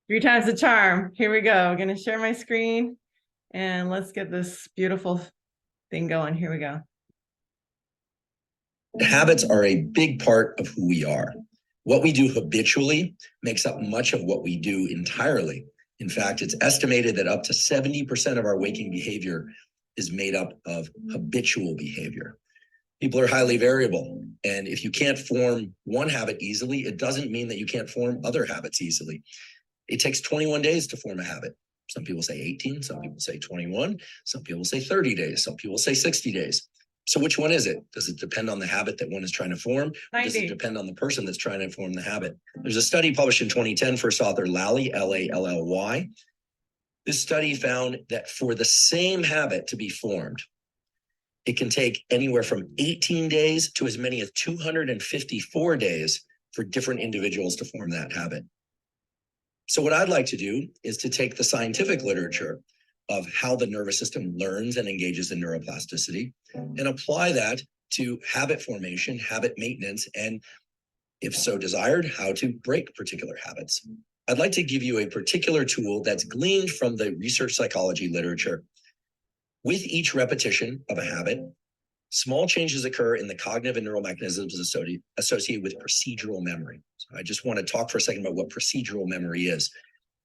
Three times the charm. Here we go. I'm going to share my screen and let's get this beautiful thing going. Here we go. Habits are a big part of who we are. What we do habitually makes up much of what we do entirely. In fact, it's estimated that up to 70% of our waking behavior is made up of habitual behavior. People are highly variable. And if you can't form one habit easily, it doesn't mean that you can't form other habits easily. It takes 21 days to form a habit. Some people say 18, some people say 21, some people say 30 days, some people say 60 days. So which one is it? Does it depend on the habit that one is trying to form? Or does it depend on the person that's trying to form the habit? There's a study published in 2010, first author Lally, L-A-L-L-Y. This study found that for the same habit to be formed, it can take anywhere from 18 days to as many as 254 days for different individuals to form that habit. So what I'd like to do is to take the scientific literature of how the nervous system learns and engages in neuroplasticity and apply that to habit formation, habit maintenance, and if so desired, how to break particular habits. I'd like to give you a particular tool that's gleaned from the research psychology literature. With each repetition of a habit, small changes occur in the cognitive and neural mechanisms associated with procedural memory. So I just want to talk for a second about what procedural memory is.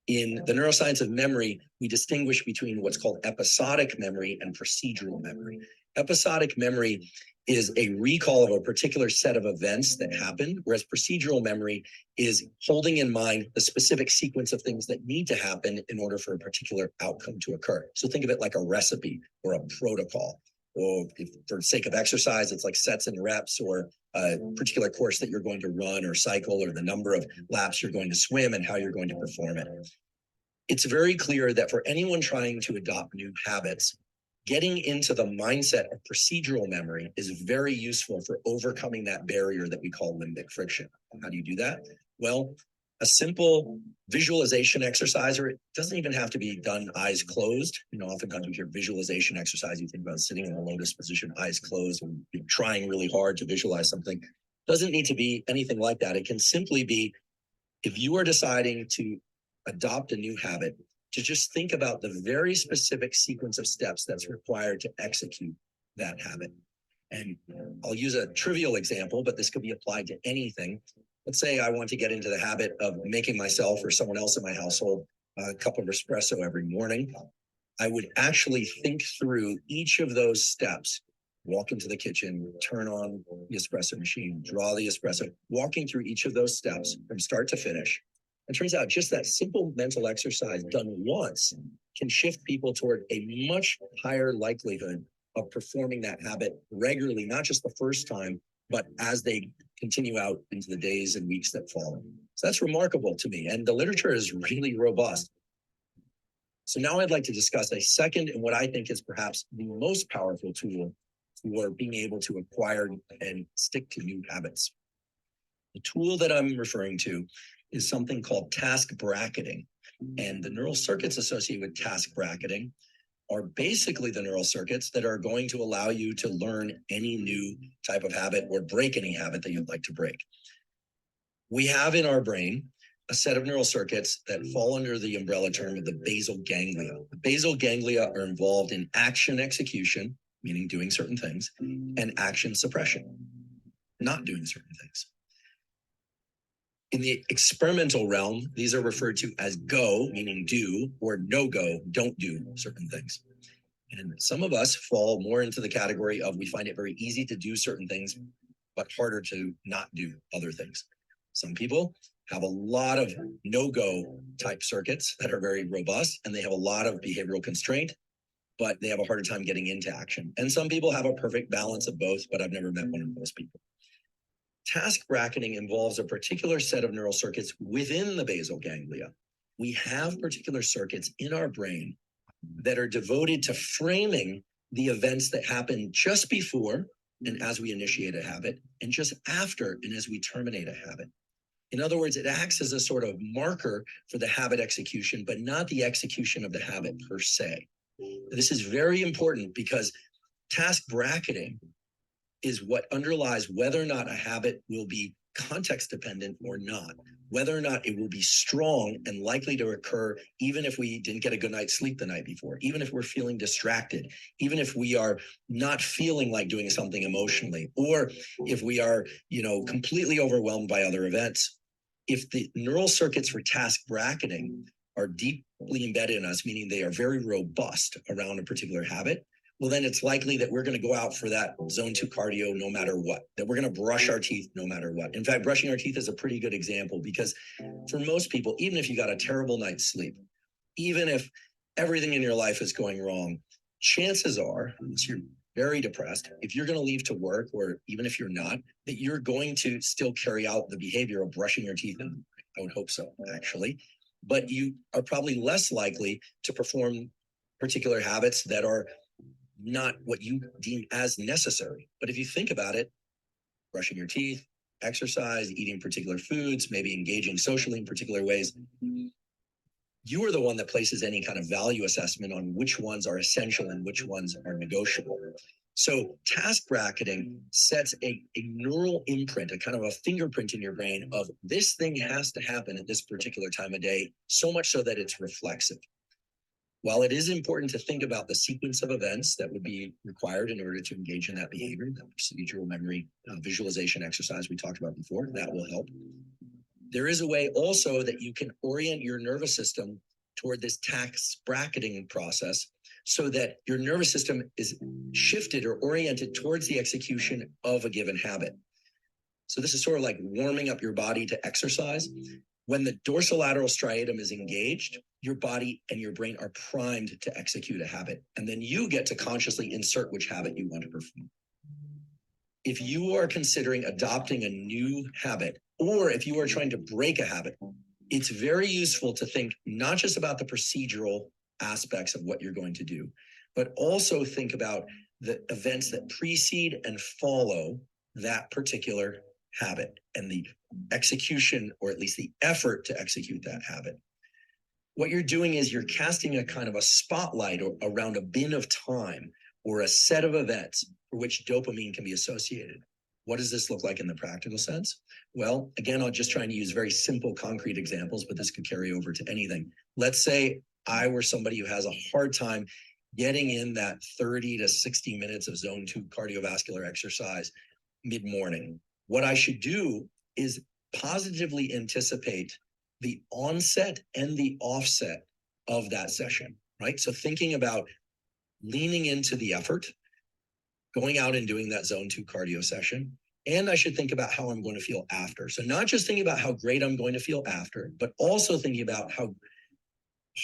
In the neuroscience of memory, we distinguish between what's called episodic memory and procedural memory. Episodic memory is a recall of a particular set of events that happened, whereas procedural memory is holding in mind the specific sequence of things that need to happen in order for a particular outcome to occur. So think of it like a recipe or a protocol. Or if for the sake of exercise, it's like sets and reps, or a particular course that you're going to run or cycle, or the number of laps you're going to swim and how you're going to perform it. It's very clear that for anyone trying to adopt new habits, getting into the mindset of procedural memory is very useful for overcoming that barrier that we call limbic friction. How do you do that? Well, a simple visualization exercise, or it doesn't even have to be done eyes closed. Oftentimes we hear visualization exercise, you think about sitting in a lotus position, eyes closed, and you're trying really hard to visualize something. Doesn't need to be anything like that. It can simply be, if you are deciding to adopt a new habit, to just think about the very specific sequence of steps that's required to execute that habit. And I'll use a trivial example, but this could be applied to anything. Let's say I want to get into the habit of making myself or someone else in my household a cup of espresso every morning. I would actually think through each of those steps, walk into the kitchen, turn on the espresso machine, draw the espresso, walking through each of those steps from start to finish. It turns out just that simple mental exercise done once can shift people toward a much higher likelihood of performing that habit regularly, not just the first time, but as they continue out into the days and weeks that follow. So that's remarkable to me. And the literature is really robust. So now I'd like to discuss a second and what I think is perhaps the most powerful tool for being able to acquire and stick to new habits. The tool that I'm referring to is something called task bracketing. And the neural circuits associated with task bracketing are basically the neural circuits that are going to allow you to learn any new type of habit or break any habit that you'd like to break. We have in our brain a set of neural circuits that fall under the umbrella term of the basal ganglia. The basal ganglia are involved in action execution, meaning doing certain things, and action suppression, not doing certain things. In the experimental realm, these are referred to as go, meaning do, or no go, don't do certain things. And some of us fall more into the category of we find it very easy to do certain things, but harder to not do other things. Some people have a lot of no-go type circuits that are very robust, and they have a lot of behavioral constraint, but they have a harder time getting into action. And some people have a perfect balance of both, but I've never met one of those people. Task bracketing involves a particular set of neural circuits within the basal ganglia. We have particular circuits in our brain that are devoted to framing the events that happen just before and as we initiate a habit, and just after and as we terminate a habit. In other words, it acts as a sort of marker for the habit execution, but not the execution of the habit per se. This is very important because task bracketing is what underlies whether or not a habit will be context dependent or not. Whether or not it will be strong and likely to occur, even if we didn't get a good night's sleep the night before, even if we're feeling distracted, even if we are not feeling like doing something emotionally, or if we are, completely overwhelmed by other events. If the neural circuits for task bracketing are deeply embedded in us, meaning they are very robust around a particular habit, well, then it's likely that we're going to go out for that zone 2 cardio no matter what, that we're going to brush our teeth no matter what. In fact, brushing our teeth is a pretty good example, because for most people, even if you got a terrible night's sleep, even if everything in your life is going wrong, chances are, unless you're very depressed, if you're going to leave to work, or even if you're not, that you're going to still carry out the behavior of brushing your teeth. And I would hope so, actually. But you are probably less likely to perform particular habits that are not what you deem as necessary. But if you think about it, brushing your teeth, exercise, eating particular foods, maybe engaging socially in particular ways, you are the one that places any kind of value assessment on which ones are essential and which ones are negotiable. So task bracketing sets a neural imprint, a kind of a fingerprint in your brain of this thing has to happen at this particular time of day, so much so that it's reflexive. While it is important to think about the sequence of events that would be required in order to engage in that behavior, that procedural memory visualization exercise we talked about before, that will help. There is a way also that you can orient your nervous system toward this task bracketing process, so that your nervous system is shifted or oriented towards the execution of a given habit. So this is sort of like warming up your body to exercise. When the dorsolateral striatum is engaged, your body and your brain are primed to execute a habit. And then you get to consciously insert which habit you want to perform. If you are considering adopting a new habit, or if you are trying to break a habit, it's very useful to think not just about the procedural aspects of what you're going to do, but also think about the events that precede and follow that particular habit and the execution, or at least the effort to execute that habit. What you're doing is you're casting a kind of a spotlight around a bin of time, or a set of events for which dopamine can be associated. What does this look like in the practical sense? Well, again, I'll just try to use very simple, concrete examples, but this could carry over to anything. Let's say I were somebody who has a hard time getting in that 30 to 60 minutes of zone 2 cardiovascular exercise mid-morning. What I should do is positively anticipate the onset and the offset of that session, right? So thinking about leaning into the effort, going out and doing that zone 2 cardio session. And I should think about how I'm going to feel after. So not just thinking about how great I'm going to feel after, but also thinking about how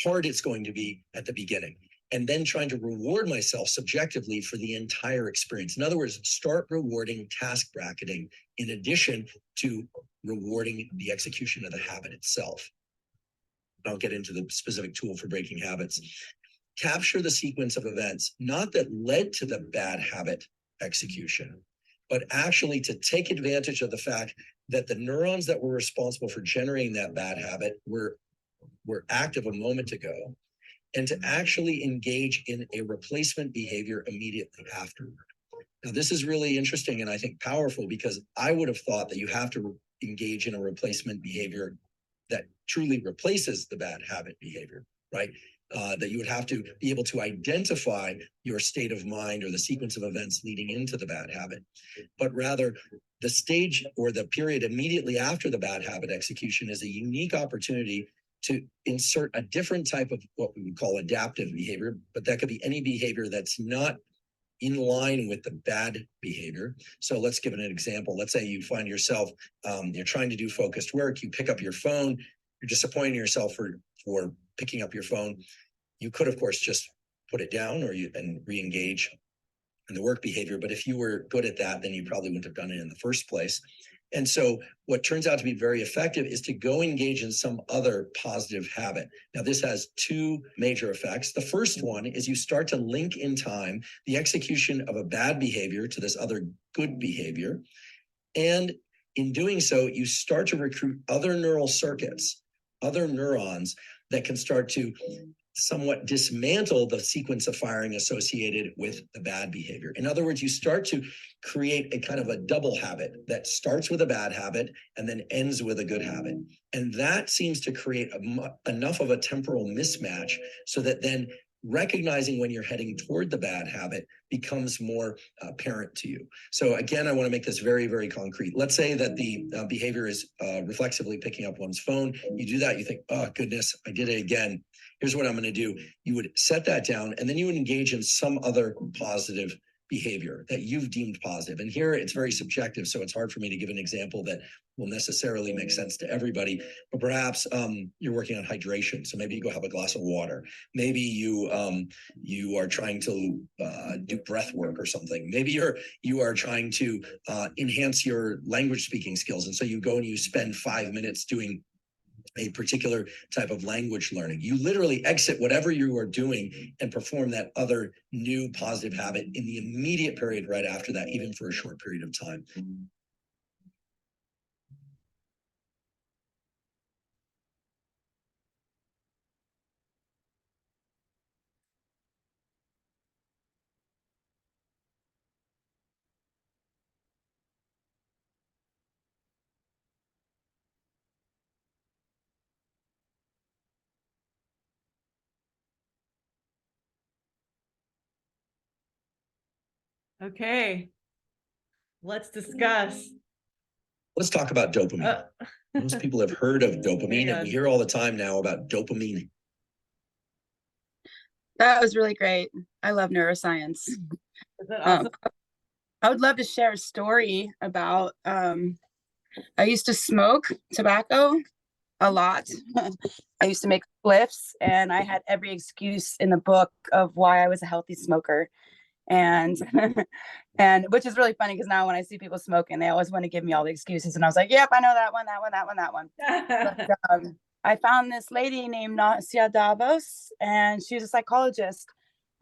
hard it's going to be at the beginning. And then trying to reward myself subjectively for the entire experience. In other words, start rewarding task bracketing in addition to rewarding the execution of the habit itself. I'll get into the specific tool for breaking habits. Capture the sequence of events, not that led to the bad habit execution, but actually to take advantage of the fact that the neurons that were responsible for generating that bad habit were active a moment ago, and to actually engage in a replacement behavior immediately afterward. Now, this is really interesting and I think powerful, because I would have thought that you have to engage in a replacement behavior that truly replaces the bad habit behavior, right? That you would have to be able to identify your state of mind or the sequence of events leading into the bad habit, but rather the stage or the period immediately after the bad habit execution is a unique opportunity to insert a different type of what we would call adaptive behavior, but that could be any behavior that's not in line with the bad behavior. So let's give it an example. Let's say you find yourself, you're trying to do focused work, you pick up your phone, you're disappointing yourself for picking up your phone. You could, of course, just put it down and re-engage in the work behavior. But if you were good at that, then you probably wouldn't have done it in the first place. And so what turns out to be very effective is to go engage in some other positive habit. Now, this has two major effects. The first one is you start to link in time the execution of a bad behavior to this other good behavior. And in doing so, you start to recruit other neural circuits, other neurons that can start to somewhat dismantle the sequence of firing associated with the bad behavior. In other words, you start to create a kind of a double habit that starts with a bad habit and then ends with a good habit. And that seems to create enough of a temporal mismatch so that then recognizing when you're heading toward the bad habit becomes more apparent to you. So again, I want to make this very, very concrete. Let's say that the behavior is reflexively picking up one's phone. You do that, you think, oh goodness, I did it again. Here's what I'm going to do. You would set that down and then you would engage in some other positive behavior that you've deemed positive. And here it's very subjective, so it's hard for me to give an example that will necessarily make sense to everybody. But perhaps you're working on hydration, so maybe you go have a glass of water. Maybe you are trying to do breath work or something. Maybe you are trying to enhance your language speaking skills, and so you go and you spend 5 minutes doing a particular type of language learning. You literally exit whatever you are doing and perform that other new positive habit in the immediate period right after that, even for a short period of time. Okay, let's discuss. Let's talk about dopamine. Most people have heard of dopamine, and we hear all the time now about dopamine. That was really great. I love neuroscience. Is that awesome? I would love to share a story about I used to smoke tobacco a lot. I used to make spliffs, and I had every excuse in the book of why I was a healthy smoker. And and which is really funny because now when I see people smoking, they always want to give me all the excuses, and I was like, yep, I know that one, that one, that one, that one. But I found this lady named Nasia Davos, and she's a psychologist,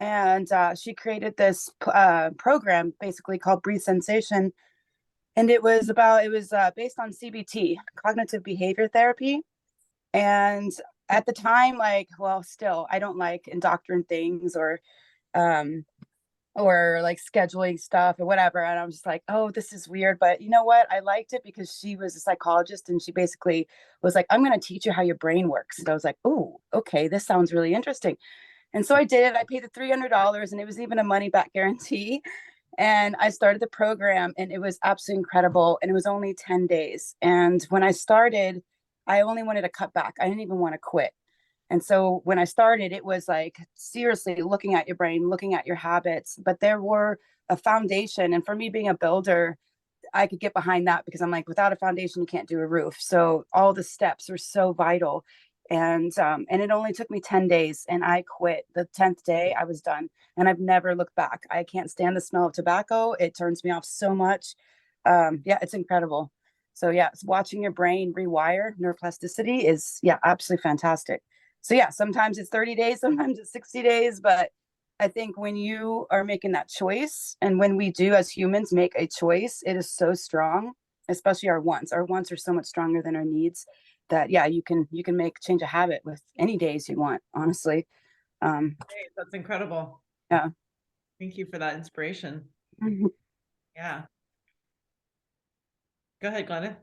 and she created this program basically called Breathe Sensation, and it was based on CBT, cognitive behavior therapy. And at the time, like, well, still, I don't like indoctrinate things or like scheduling stuff or whatever. And I'm just like, oh, this is weird. But you know what? I liked it because she was a psychologist, and she basically was like, I'm going to teach you how your brain works. And I was like, oh, okay, this sounds really interesting. And so I did it. I paid the $300, and it was even a money back guarantee. And I started the program, and it was absolutely incredible. And it was only 10 days. And when I started, I only wanted to cut back. I didn't even want to quit. And so when I started, it was like seriously looking at your brain, looking at your habits, but there were a foundation. And for me being a builder, I could get behind that because I'm like, without a foundation, you can't do a roof. So all the steps are so vital. And it only took me 10 days, and I quit. The 10th day I was done, and I've never looked back. I can't stand the smell of tobacco. It turns me off so much. Yeah, it's incredible. So yeah, watching your brain rewire neuroplasticity is, yeah, absolutely fantastic. So yeah, sometimes it's 30 days, sometimes it's 60 days, but I think when you are making that choice, and when we do as humans make a choice, it is so strong, especially our wants. Our wants are so much stronger than our needs, that yeah, you can change a habit with any days you want, honestly. Great, that's incredible. Yeah. Thank you for that inspiration. Yeah. Go ahead, Glennon.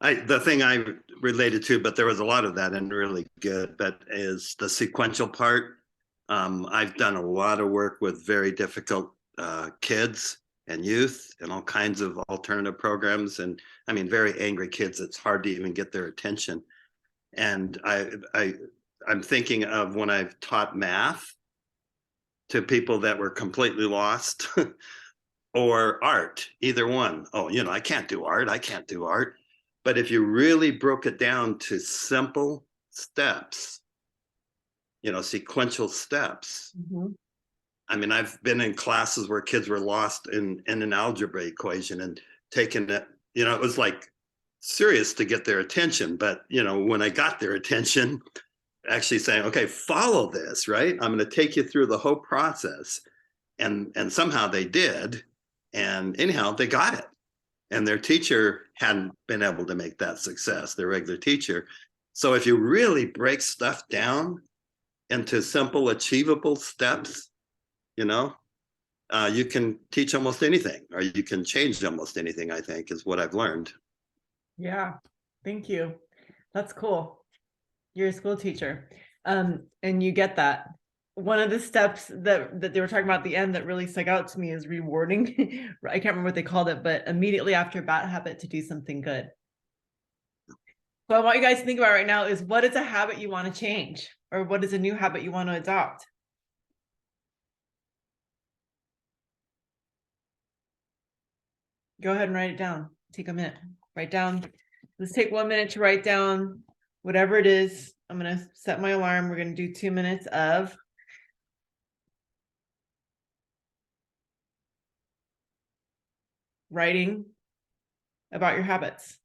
The thing I related to, but there was a lot of that and really good, but is the sequential part. I've done a lot of work with very difficult kids and youth and all kinds of alternative programs. And I mean, very angry kids, it's hard to even get their attention. And I'm thinking of when I've taught math to people that were completely lost or art, either one. Oh, I can't do art. I can't do art. But if you really broke it down to simple steps, sequential steps. Mm-hmm. I mean, I've been in classes where kids were lost in an algebra equation and taking it, it was like serious to get their attention. But, when I got their attention, actually saying, okay, follow this, right? I'm going to take you through the whole process. And somehow they did. And anyhow, they got it. And their teacher hadn't been able to make that success, their regular teacher. So if you really break stuff down into simple, achievable steps, you know, you can teach almost anything, or you can change almost anything, I think, is what I've learned. Yeah, thank you. That's cool. You're a school teacher. And you get that. One of the steps that they were talking about at the end that really stuck out to me is rewarding. I can't remember what they called it, but immediately after a bad habit to do something good. So I want you guys to think about right now is, what is a habit you want to change? Or what is a new habit you want to adopt? Go ahead and write it down. Take a minute. Write down. Let's take 1 minute to write down whatever it is. I'm going to set my alarm. We're going to do 2 minutes of writing about your habits.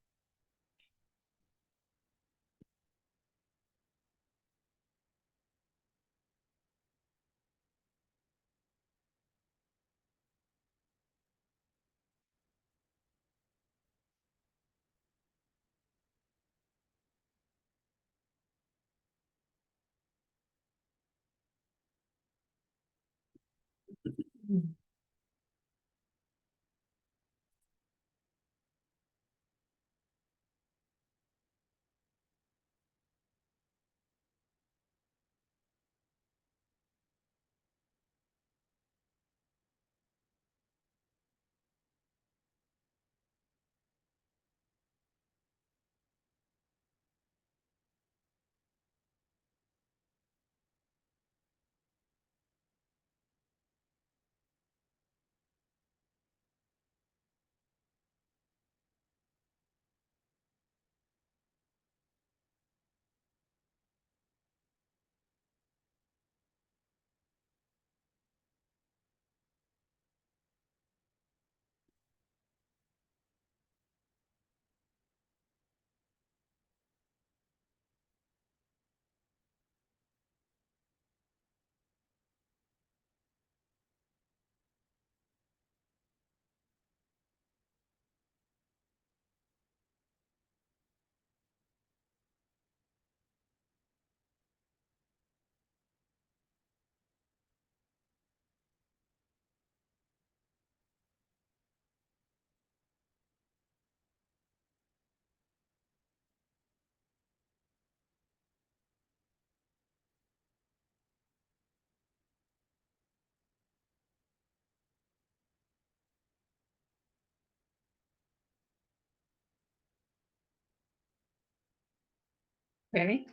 Okay.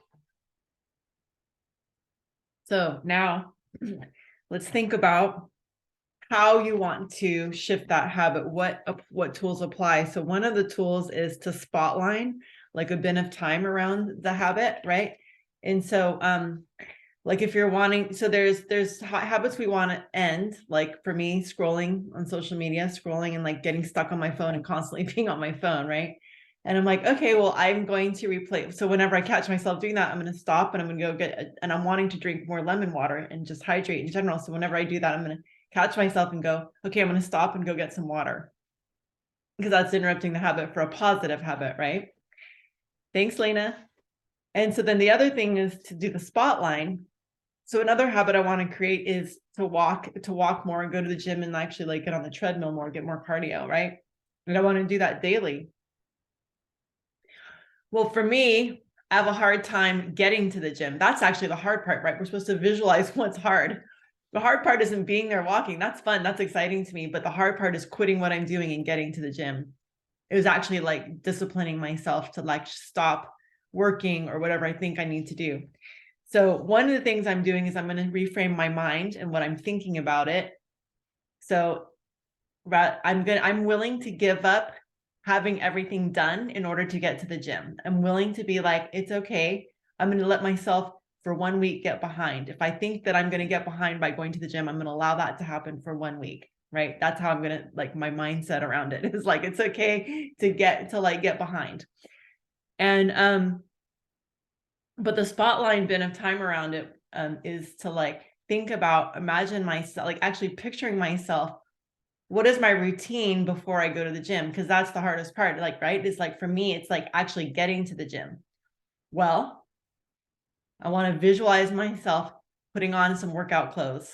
So now let's think about how you want to shift that habit. What tools apply? So one of the tools is to spotline, like a bin of time around the habit, right? And so like if you're wanting, so there's habits we want to end, like for me, scrolling on social media, scrolling and like getting stuck on my phone and constantly being on my phone, right? And I'm like, okay, well, I'm going to replace. So whenever I catch myself doing that, I'm going to stop and I'm going to go and I'm wanting to drink more lemon water and just hydrate in general. So whenever I do that, I'm going to catch myself and go, okay, I'm going to stop and go get some water, because that's interrupting the habit for a positive habit, right? Thanks, Lena. And so then the other thing is to do the spotline. So another habit I want to create is to walk more and go to the gym and actually like get on the treadmill more, get more cardio, right? And I want to do that daily. Well, for me, I have a hard time getting to the gym. That's actually the hard part, right? We're supposed to visualize what's hard. The hard part isn't being there walking. That's fun. That's exciting to me. But the hard part is quitting what I'm doing and getting to the gym. It was actually like disciplining myself to like stop working or whatever I think I need to do. So one of the things I'm doing is I'm going to reframe my mind and what I'm thinking about it. So I'm willing to give up having everything done in order to get to the gym. I'm willing to be like, it's okay. I'm going to let myself for 1 week get behind. If I think that I'm going to get behind by going to the gym, I'm going to allow that to happen for 1 week, right? That's how I'm going to, like, my mindset around it is like, it's okay to get behind. And, but the spotline bin of time around it is to like, think about, imagine myself, like actually picturing myself, what is my routine before I go to the gym? Because that's the hardest part, like, right? It's like, for me, it's like actually getting to the gym. Well, I want to visualize myself putting on some workout clothes,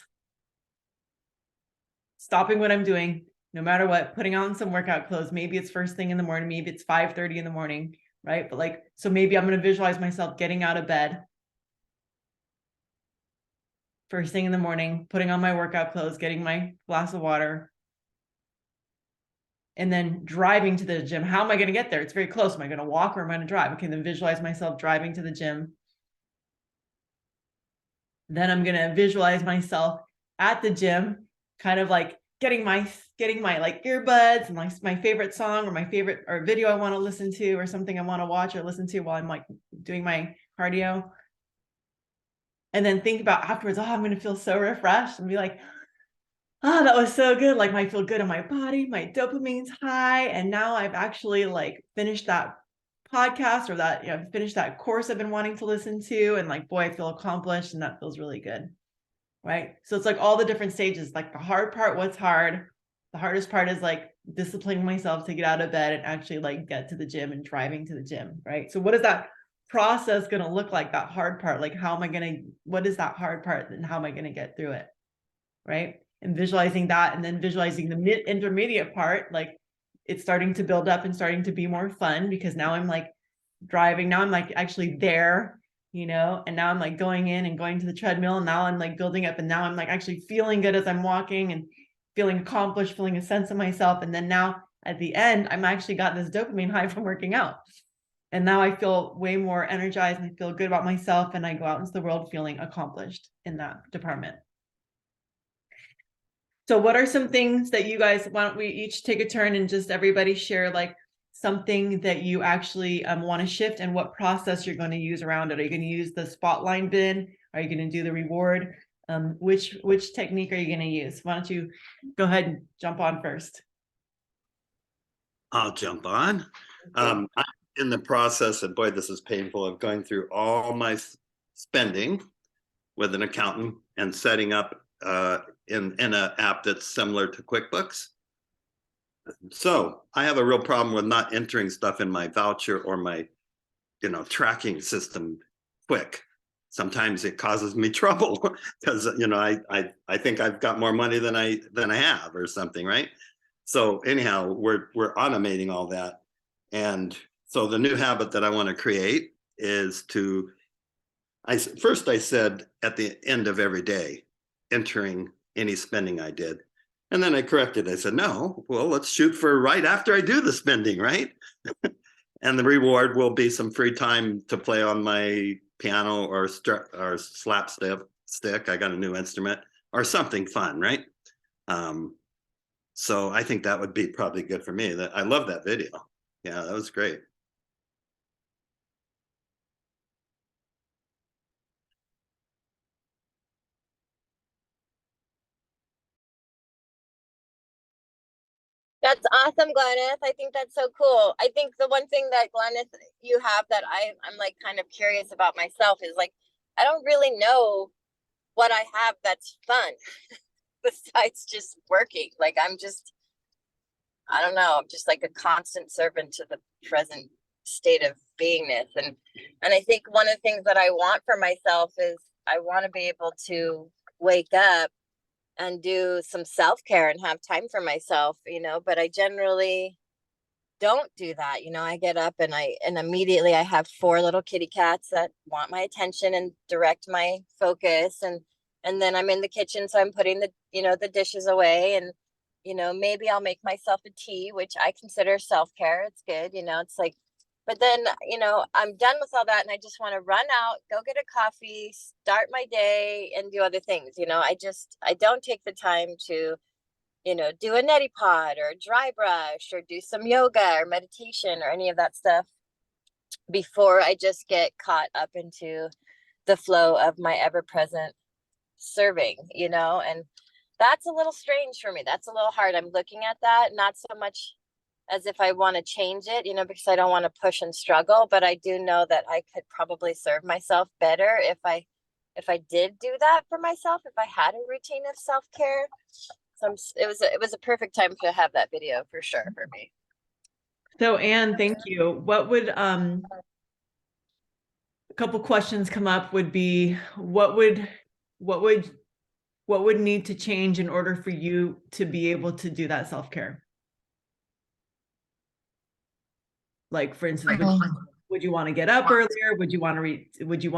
stopping what I'm doing, no matter what, putting on some workout clothes. Maybe it's first thing in the morning, maybe it's 5:30 in the morning, right? But like, so maybe I'm going to visualize myself getting out of bed first thing in the morning, putting on my workout clothes, getting my glass of water, and then driving to the gym. How am I going to get there? It's very close. Am I going to walk or am I going to drive? Okay, then visualize myself driving to the gym. Then I'm going to visualize myself at the gym, kind of like getting my like earbuds and my favorite song or my favorite or video I want to listen to or something I want to watch or listen to while I'm like doing my cardio. And then think about afterwards, oh, I'm going to feel so refreshed and be like, oh, that was so good. Like, I feel good in my body, my dopamine's high. And now I've actually like finished that podcast or that, finished that course I've been wanting to listen to. And like, boy, I feel accomplished and that feels really good. Right. So it's like all the different stages, like the hard part, what's hard. The hardest part is like disciplining myself to get out of bed and actually like get to the gym and driving to the gym. Right. So what is that process going to look like? That hard part, like what is that hard part and how am I going to get through it? Right. And visualizing that and then visualizing the intermediate part, like it's starting to build up and starting to be more fun because now I'm like driving. Now I'm like actually there, and now I'm like going in and going to the treadmill and now I'm like building up and now I'm like actually feeling good as I'm walking and feeling accomplished, feeling a sense of myself. And then now at the end, I'm actually got this dopamine high from working out. And now I feel way more energized and I feel good about myself and I go out into the world feeling accomplished in that department. So what are some things that you guys, why don't we each take a turn and just everybody share like something that you actually want to shift and what process you're going to use around it? Are you going to use the spotlight bin? Are you going to do the reward? Which technique are you going to use? Why don't you go ahead and jump on first? I'll jump on. I'm in the process, and boy, this is painful, of going through all my spending with an accountant and setting up in an app that's similar to QuickBooks. So I have a real problem with not entering stuff in my voucher or my, tracking system quick. Sometimes it causes me trouble because I think I've got more money than I have or something, right? So anyhow, we're automating all that, and so the new habit that I want to create is I said at the end of every day, entering any spending I did. And then I corrected. I said, no, well, let's shoot for right after I do the spending, right? And the reward will be some free time to play on my piano or slap stick. I got a new instrument or something fun, right? So I think that would be probably good for me. I love that video. Yeah, that was great. That's awesome, Glennis. I think that's so cool. I think the one thing that Glennis, you have that I'm like kind of curious about myself is like, I don't really know what I have that's fun besides just working. Like I don't know, I'm just like a constant servant to the present state of beingness. And I think one of the things that I want for myself is I want to be able to wake up and do some self-care and have time for myself, but I generally don't do that. I get up and immediately I have 4 little kitty cats that want my attention and direct my focus. And then I'm in the kitchen. So I'm putting the dishes away and, maybe I'll make myself a tea, which I consider self-care. It's good. It's like, but then, I'm done with all that and I just want to run out, go get a coffee, start my day and do other things. I don't take the time to, do a neti pot or a dry brush or do some yoga or meditation or any of that stuff before I just get caught up into the flow of my ever-present serving, and that's a little strange for me. That's a little hard. I'm looking at that, not so much as if I want to change it, because I don't want to push and struggle, but I do know that I could probably serve myself better if I did do that for myself, if I had a routine of self-care. So it was a perfect time to have that video for sure for me. So Anne, thank you. What would a couple questions come up would be, what would need to change in order for you to be able to do that self-care? Like, for instance, would you want to get up earlier? Would you want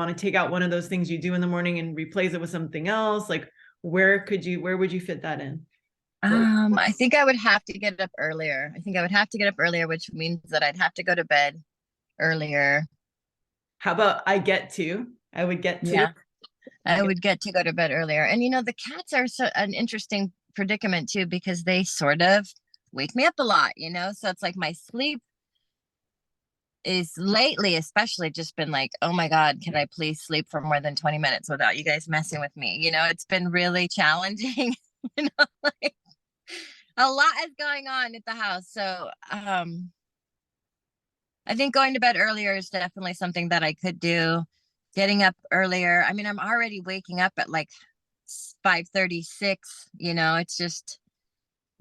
to take out one of those things you do in the morning and replace it with something else? Like, where would you fit that in? I think I would have to get up earlier. I think I would have to get up earlier, which means that I'd have to go to bed earlier. How about I would get to? Yeah, I would get to go to bed earlier. And the cats are an interesting predicament too, because they sort of wake me up a lot, so it's like my sleep is lately especially just been like, oh my God, can I please sleep for more than 20 minutes without you guys messing with me? It's been really challenging. Like a lot is going on at the house. So I think going to bed earlier is definitely something that I could do. Getting up earlier. I mean, I'm already waking up at like 5:36, it's just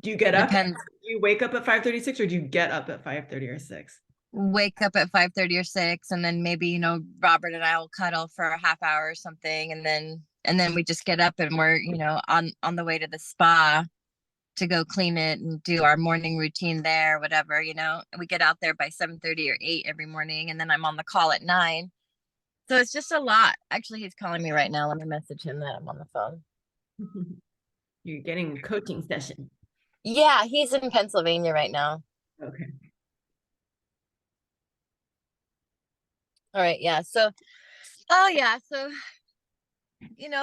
do you get up? depends. Do you wake up at 5:36 or do you get up at 5:30 or 6? Wake up at 5:30 or 6, and then maybe, Robert and I will cuddle for a half hour or something, and then we just get up and we're, on the way to the spa to go clean it and do our morning routine there, whatever, we get out there by 7:30 or 8 every morning, and then I'm on the call at 9. So it's just a lot. Actually, he's calling me right now. Let me message him that I'm on the phone. You're getting a coaching session. Yeah, he's in Pennsylvania right now. Okay. All right, yeah. So, oh yeah, so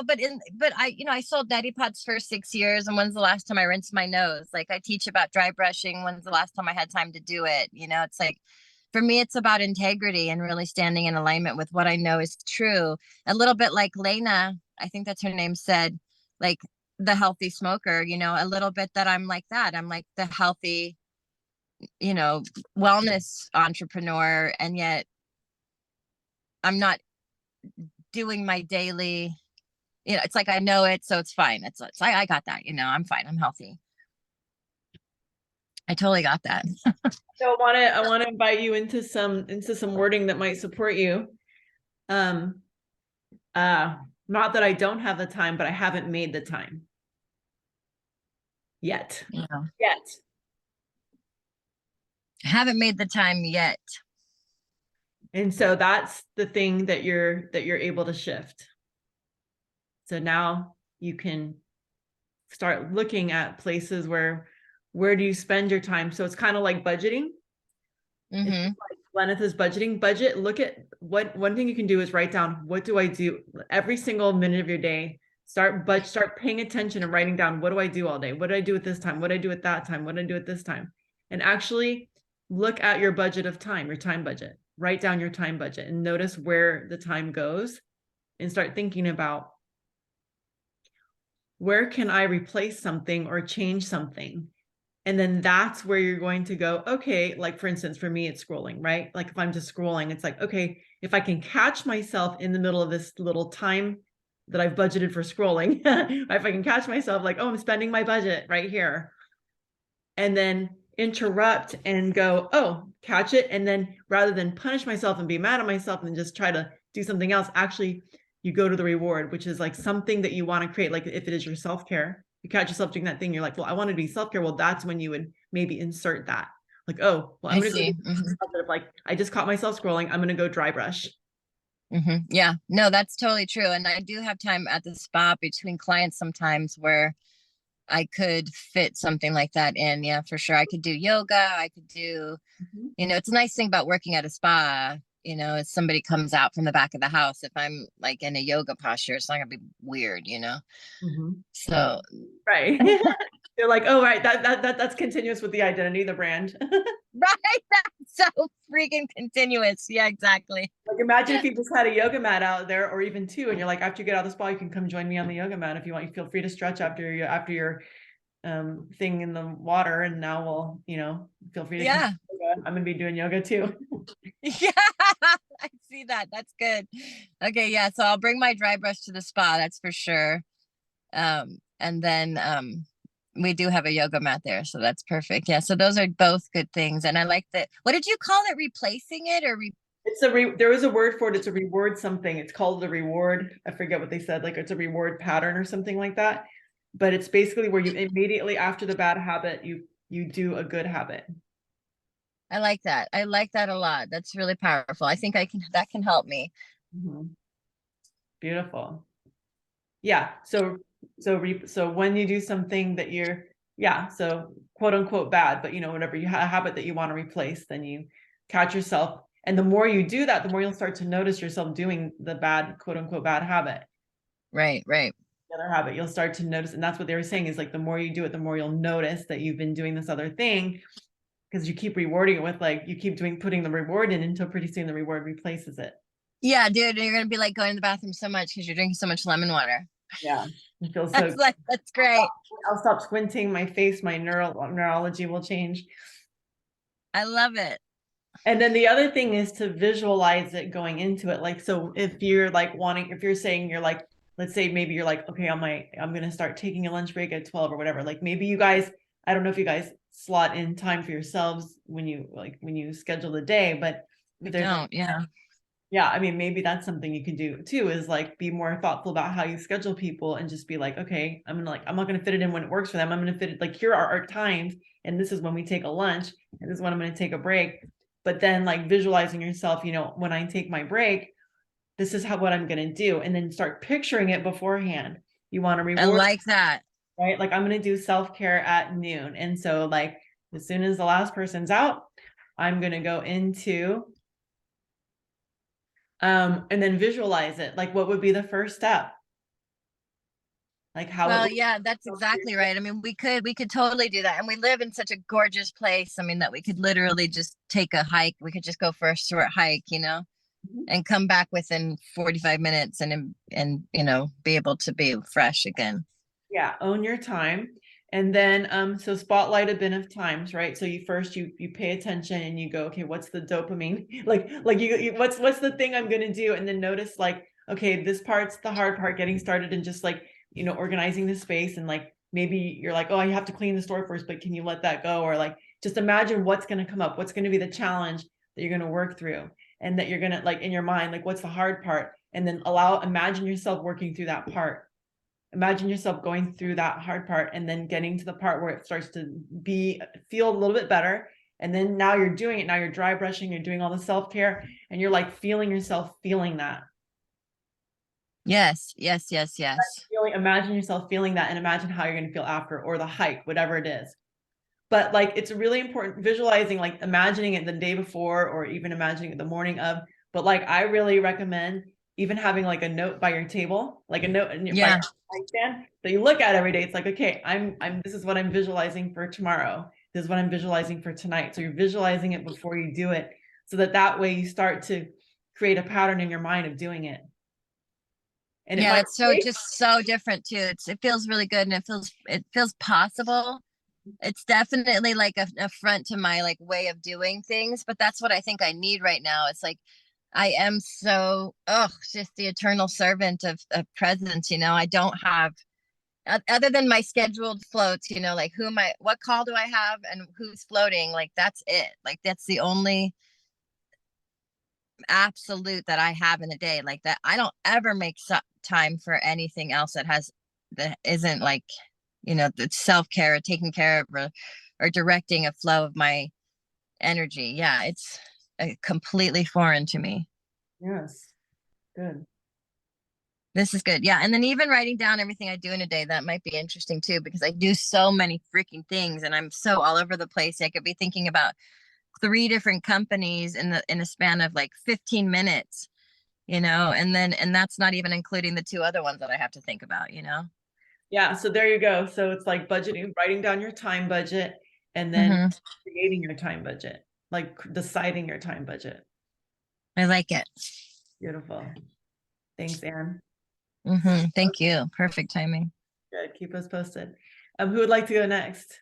but I sold neti pots for 6 years, and when's the last time I rinsed my nose? Like, I teach about dry brushing. When's the last time I had time to do it? It's like, for me, it's about integrity and really standing in alignment with what I know is true. A little bit like Lena, I think that's her name, said, like the healthy smoker, a little bit that I'm like that. I'm like the healthy, wellness entrepreneur, and yet I'm not doing my daily, it's like, I know it, so it's fine. It's like, I got that, I'm fine. I'm healthy. I totally got that. So I want to invite you into some wording that might support you. Not that I don't have the time, but I haven't made the time yet. Yeah. Yet. I haven't made the time yet. And so that's the thing that you're able to shift. So now you can start looking at places where do you spend your time? So it's kind of like budgeting. Mm-hmm. Like Gleneth is budgeting. Look at one thing you can do is write down, what do I do every single minute of your day? Start paying attention and writing down, what do I do all day? What do I do at this time? What do I do at that time? What do I do at this time? And actually look at your budget of time, your time budget. Write down your time budget and notice where the time goes, and start thinking about, where can I replace something or change something? And then that's where you're going to go, okay, like for instance, for me, it's scrolling, right? Like if I'm just scrolling, it's like, okay, if I can catch myself in the middle of this little time that I've budgeted for scrolling, if I can catch myself like, oh, I'm spending my budget right here, and then interrupt and go, oh, catch it. And then rather than punish myself and be mad at myself and just try to do something else, actually you go to the reward, which is like something that you want to create. Like if it is your self-care, you catch yourself doing that thing, you're like, well, I want to be self-care. Well, that's when you would maybe insert that. Like, oh, well, I'm going to go, like, I just caught myself scrolling. I'm going to go dry brush. Mm-hmm. Yeah, no, that's totally true. And I do have time at the spa between clients sometimes where I could fit something like that in. Yeah, for sure. I could do yoga. I could do, it's a nice thing about working at a spa. If somebody comes out from the back of the house, if I'm like in a yoga posture, it's not gonna be weird, So right. They're like, oh, right, that's continuous with the identity, the brand. Right, that's so freaking continuous. Yeah, exactly. Like imagine if you just had a yoga mat out there, or even two, and you're like, after you get out of the spa, you can come join me on the yoga mat if you want. You feel free to stretch after your thing in the water, and now we'll feel free to yeah I'm gonna be doing yoga too. Yeah, I see that. That's good. Okay, yeah, so I'll bring my dry brush to the spa, that's for sure. And then we do have a yoga mat there, so that's perfect. Yeah, so those are both good things. And I like that. What did you call it? Replacing it or There is a word for it. It's a reward something. It's called the reward. I forget what they said. Like it's a reward pattern or something like that. But it's basically where you immediately after the bad habit, you do a good habit. I like that. I like that a lot. That's really powerful. I think that can help me. Mhm. Beautiful. Yeah. So when you do something that you're, yeah, so quote unquote bad, but whatever you have a habit that you want to replace, then you catch yourself. And the more you do that, the more you'll start to notice yourself doing the bad, quote unquote, bad habit. Right, right. The other habit, you'll start to notice. And that's what they were saying is like, the more you do it, the more you'll notice that you've been doing this other thing because you keep rewarding it with like, you keep putting the reward in until pretty soon the reward replaces it. Yeah, dude, you're gonna be like going to the bathroom so much because you're drinking so much lemon water. Yeah. It feels so That's great. I'll stop squinting my face, my neurology will change. I love it. And then the other thing is to visualize it going into it. Like, so if you're like if you're saying you're like, let's say maybe you're like, okay, I'm going to start taking a lunch break at 12 or whatever. Like maybe you guys, I don't know if you guys slot in time for yourselves when you schedule the day, but We there's don't, yeah. yeah, I mean, maybe that's something you can do too, is like be more thoughtful about how you schedule people and just be like, okay, I'm not gonna fit it in when it works for them. I'm gonna fit it like here are our times, and this is when we take a lunch, and this is when I'm gonna take a break. But then like visualizing yourself, when I take my break, this is what I'm gonna do, and then start picturing it beforehand. You want to I reward, like that. right? Like I'm gonna do self-care at noon. And so like as soon as the last person's out, I'm gonna go into and then visualize it. Like what would be the first step? Like how it Well, would yeah, that's exactly right. I mean, we could totally do that. And we live in such a gorgeous place. I mean, that we could literally just take a hike. We could just go for a short hike, and come back within 45 minutes and be able to be fresh again. yeah, own your time. And then so spotlight a bin of times, right? So you pay attention and you go, okay, what's the dopamine? Like you what's the thing I'm gonna do? And then notice like, okay, this part's the hard part, getting started and just like, organizing the space. And like maybe you're like, oh, I have to clean the store first, but can you let that go? Or like just imagine what's gonna come up, what's gonna be the challenge that you're gonna work through, and that you're gonna like in your mind, like what's the hard part? And then imagine yourself working through that part. Imagine yourself going through that hard part and then getting to the part where it starts to feel a little bit better. And then now you're doing it. Now you're dry brushing, you're doing all the self-care, and you're like feeling yourself feeling that. Yes, yes, yes, yes. Imagine yourself feeling that and imagine how you're going to feel after, or the hike, whatever it is. But like it's really important visualizing, like imagining it the day before or even imagining it the morning of. But like I really recommend even having like a note by your table, like a note in by your Yeah. nightstand that you look at every day. It's like, okay, this is what I'm visualizing for tomorrow. This is what I'm visualizing for tonight. So you're visualizing it before you do it, so that way you start to create a pattern in your mind of doing it. And it Yeah, might that's so take just so different too. It feels really good and it feels possible. It's definitely like a affront to my like way of doing things, but that's what I think I need right now. It's like I am so just the eternal servant of presence. I don't have other than my scheduled floats, like what call do I have and who's floating? Like that's it. Like that's the only absolute that I have in a day. Like that I don't ever make time for anything else that isn't like, the self-care or taking care of or directing a flow of my energy. Yeah, it's completely foreign to me. yes, good. This is good. Yeah. And then even writing down everything I do in a day, that might be interesting too, because I do so many freaking things and I'm so all over the place. I could be thinking about 3 different companies in a span of like 15 minutes, and that's not even including the 2 other ones that I have to think about. Yeah, so there you go. So it's like budgeting, writing down your time budget, and then Hmm. creating your time budget, like deciding your time budget. I like it. Beautiful. Thanks, Anne. Thank you. Perfect timing. Good. Keep us posted. Who would like to go next?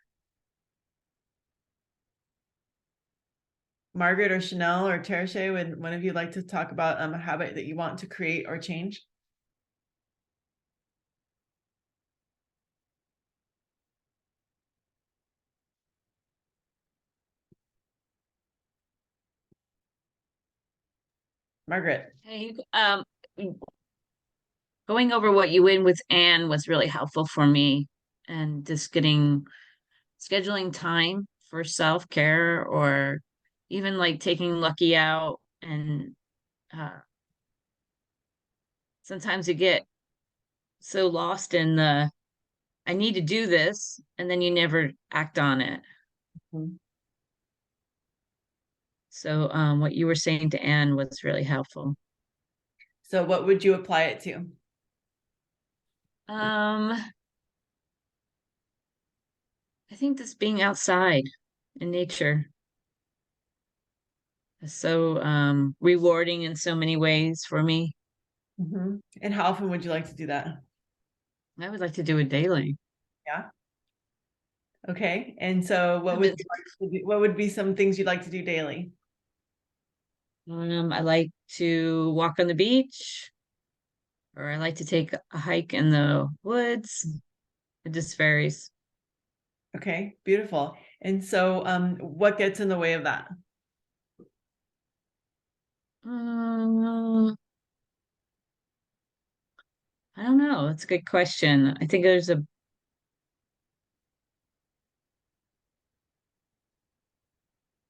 Margaret or Chanel or Tereshe, would one of you like to talk about a habit that you want to create or change? Margaret. Hey, going over what you did with Anne was really helpful for me, and just scheduling time for self-care, or even like taking Lucky out. And sometimes you get so lost in the I need to do this, and then you never act on it. Mhm. So what you were saying to Anne was really helpful. So what would you apply it to? I think this being outside in nature is so rewarding in so many ways for me. Mhm. And how often would you like to do that? I would like to do it daily. Yeah. Okay. And so what I've would been- you like to do? What would be some things you'd like to do daily? I like to walk on the beach, or I like to take a hike in the woods. It just varies. Okay, beautiful. And so what gets in the way of that? Um, I don't know. That's a good question. I think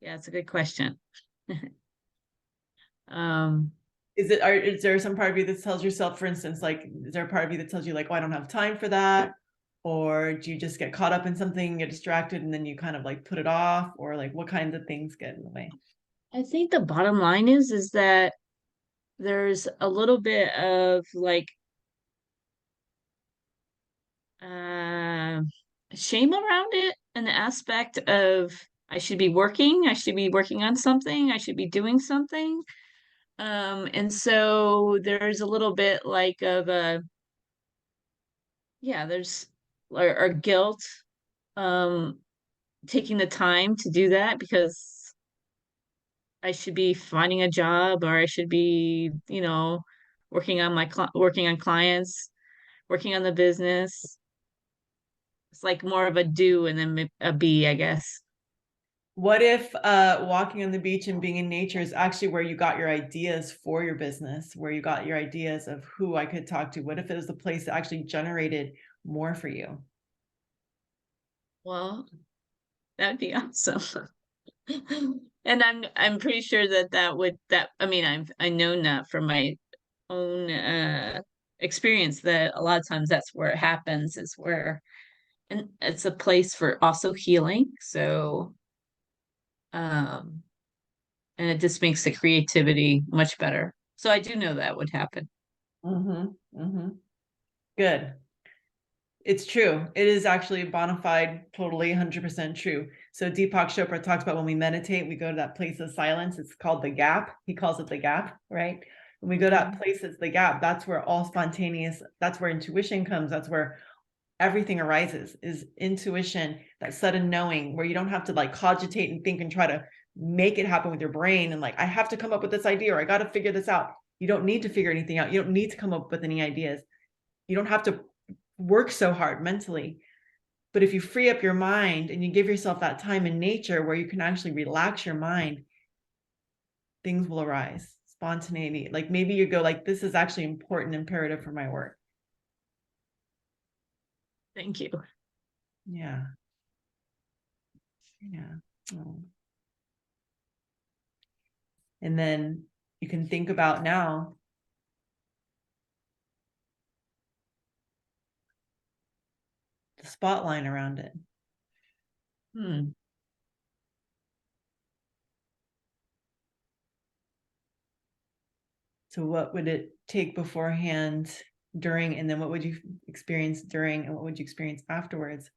yeah, it's a good question. Um, Is there some part of you that tells yourself, for instance, like, is there a part of you that tells you like, oh, I don't have time for that? Or do you just get caught up in something, get distracted, and then you kind of like put it off? Or like what kinds of things get in the way? I think the bottom line is that there's a little bit of like uh, shame around it, and the aspect of I should be working on something, I should be doing something. And so there's a little bit like of a, yeah, there's or guilt, um, taking the time to do that, because I should be finding a job, or I should be, working on clients, working on the business. It's like more of a do and then a be, I guess. What if walking on the beach and being in nature is actually where you got your ideas for your business, where you got your ideas of who I could talk to? What if it was the place that actually generated more for you? Well, that'd be awesome. And I'm pretty sure that I mean, I know that from my own experience, that a lot of times that's where it happens, is where, and it's a place for also healing. So um and it just makes the creativity much better. So I do know that would happen. Mm-hmm. Mm-hmm. Good. It's true. It is actually bona fide, totally 100% true. So Deepak Chopra talks about when we meditate, we go to that place of silence. It's called the gap. He calls it the gap, right? When we go to that place, it's the gap. That's where all spontaneous, that's where intuition comes. That's where everything arises, is intuition, that sudden knowing, where you don't have to like cogitate and think and try to make it happen with your brain. And like, I have to come up with this idea, or I got to figure this out. You don't need to figure anything out. You don't need to come up with any ideas. You don't have to work so hard mentally. But if you free up your mind and you give yourself that time in nature where you can actually relax your mind, things will arise. Spontaneity. Like maybe you go like, this is actually important, imperative for my work. Thank you. Yeah. Yeah. Oh. And then you can think about now the spotlight around it. Hmm. So what would it take beforehand, during, and then what would you experience during, and what would you experience afterwards?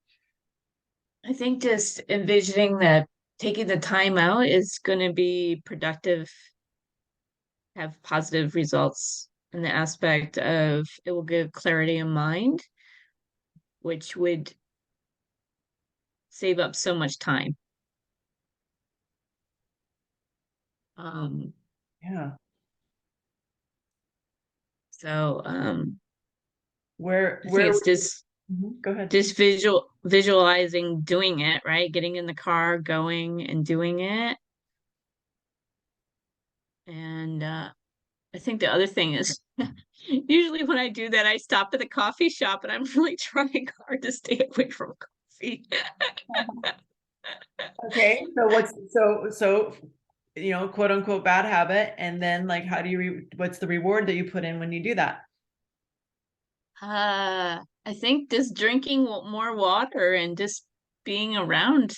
I think just envisioning that taking the time out is going to be productive, have positive results in the aspect of it will give clarity of mind, which would save up so much time. Um, Yeah. so Where I think it's go ahead. just visualizing doing it, right? Getting in the car, going and doing it. And I think the other thing is usually when I do that, I stop at the coffee shop and I'm really trying hard to stay away from coffee. Okay, so you know, quote unquote bad habit, and then like how do you what's the reward that you put in when you do that? I think just drinking more water and just being around,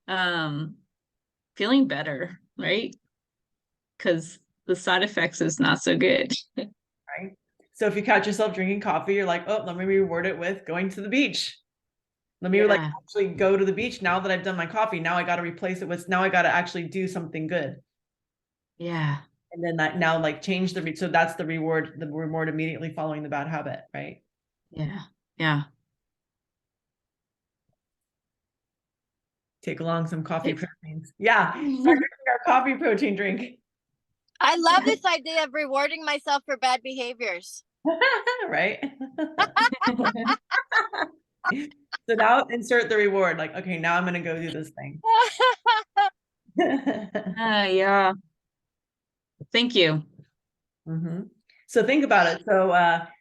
um, feeling better, right? Because the side effects is not so good. Right. So if you catch yourself drinking coffee, you're like, oh, let me reward it with going to the beach. Let me like Yeah. actually go to the beach now that I've done my coffee. Now I got to replace it with, now I got to actually do something good. Yeah. And then that now like change so that's the reward immediately following the bad habit, right? Yeah. Yeah. Take along some coffee proteins. Yeah. Start drinking our coffee protein drink. I love this idea of rewarding myself for bad behaviors. Right. So now insert the reward. Like, okay, now I'm gonna go do this thing. Yeah. Thank you. So think about it. So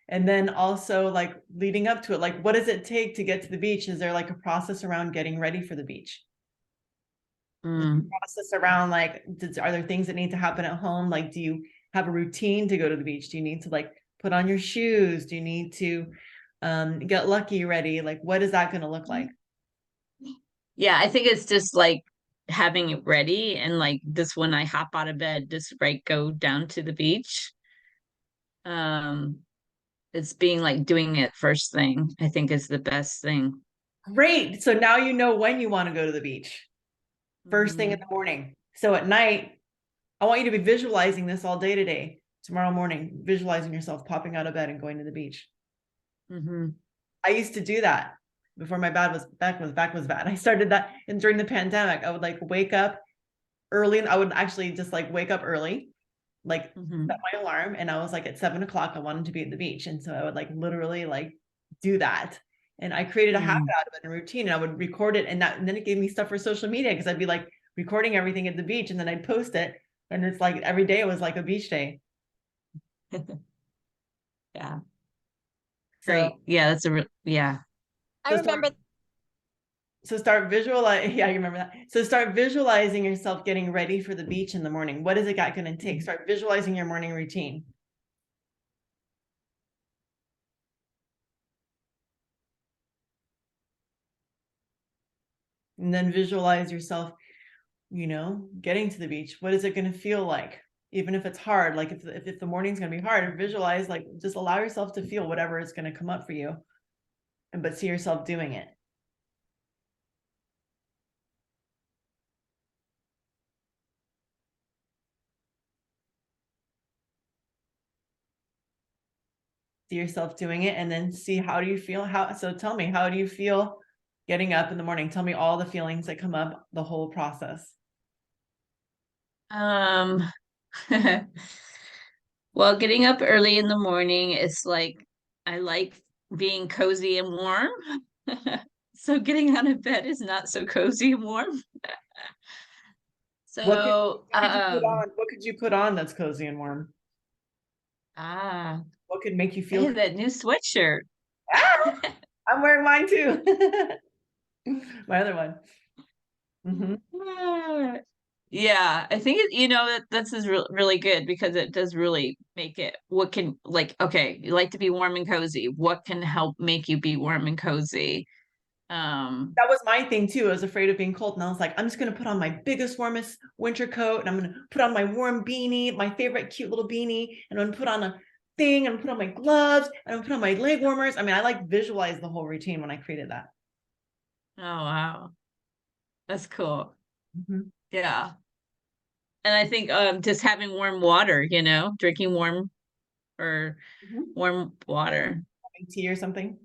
and then also like leading up to it, like what does it take to get to the beach? Is there like a process around getting ready for the beach? Process around like are there things that need to happen at home? Like do you have a routine to go to the beach? Do you need to like put on your shoes? Do you need to get lucky ready? Like what is that going to look like? Yeah, I think it's just like having it ready and like this when I hop out of bed, just right go down to the beach. Um, it's being like doing it first thing, I think is the best thing. Great. So now you know when you want to go to the beach. First thing in Mhm. the morning. So at night, I want you to be visualizing this all day today. Tomorrow morning, visualizing yourself popping out of bed and going to the beach. Mhm. I used to do that before my back was bad. I started that, and during the pandemic, I would like wake up early, and I would actually just like wake up early, like Mhm. set my alarm, and I was like at 7 o'clock, I wanted to be at the beach, and so I would like literally like do that, and I created a habit Mm. out of it, a routine, and I would record it, and then it gave me stuff for social media because I'd be like recording everything at the beach, and then I'd post it, and it's like every day it was like a beach day. Yeah, So great. Yeah, that's a real, yeah. I so remember start visualize. Yeah, you remember that. So start visualizing yourself getting ready for the beach in the morning. What is it going to take? Start visualizing your morning routine. And then visualize yourself, you know, getting to the beach. What is it going to feel like? Even if it's hard, like if the morning's going to be hard, visualize, like just allow yourself to feel whatever is going to come up for you, and but see yourself doing it. See yourself doing it, and then see how do you feel. So tell me, how do you feel getting up in the morning? Tell me all the feelings that come up the whole process. Um, well, getting up early in the morning is like I like being cozy and warm. So getting out of bed is not so cozy and warm. So, What could you put on? What could you put on that's cozy and warm? ah, What could make you I feel? have that new sweatshirt. Ah, I'm wearing mine too. My other one. Ah, yeah, I think it, you know, that this is really good because it does really make it what can like okay, you like to be warm and cozy. What can help make you be warm and cozy? Um, That was my thing too. I was afraid of being cold, and I was like, I'm just gonna put on my biggest, warmest winter coat, and I'm gonna put on my warm beanie, my favorite cute little beanie, and I'm gonna put on a thing, and put on my gloves, and I'm gonna put on my leg warmers. I mean, I like visualized the whole routine when I created that. oh wow, that's cool. Mhm. Yeah. And I think just having warm water, you know, drinking warm or Mhm. warm water. Having tea or something.